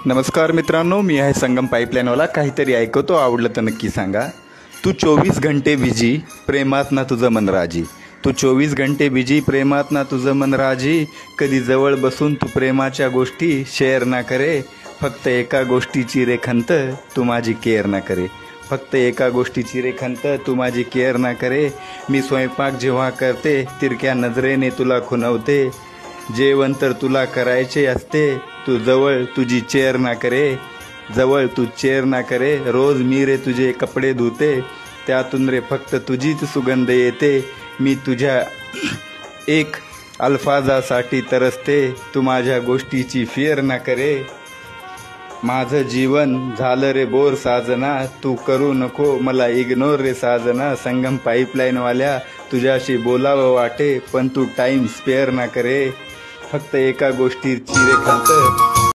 नमस्कार मित्रांनो, मी आहे संगम पाईपलाईनवाला. काहीतरी ऐकतो, आवडलं तर नक्की सांगा. तू 24 घंटे बिजी, प्रेमात ना तुझं मन राजी. तू 24 घंटे बिजी, प्रेमात ना तुझं मन राजी. कधी जवळ बसून तू प्रेमाच्या गोष्टी शेअर ना करे. फक्त एका गोष्टीची रेखंत तू माझी केअर ना करे. फक्त एका गोष्टीची रेखंत तू माझी केअर ना करे. मी स्वयंपाक जेव्हा करते तिरक्या नजरेने तुला खुणवते. जेवण तर तुला करायचे असते, तू जवळ तुझी चेअर ना करे. जवळ तू चेअर ना करे. रोज मी रे तुझे कपडे धुते, त्यातून रे फक्त तुझीच सुगंध येते. मी तुझ्या एक अल्फाजासाठी तरसते, तू माझ्या गोष्टीची फिअर ना करे. माझं जीवन झालं रे बोर साजना, तू करू नको मला इग्नोर रे साजना. संगम पाईपलाईनवाल्या तुझ्याशी बोलावं वाटे, पण तू टाईम स्पेअर ना करे. फक्त एका गोष्टीची रेखंत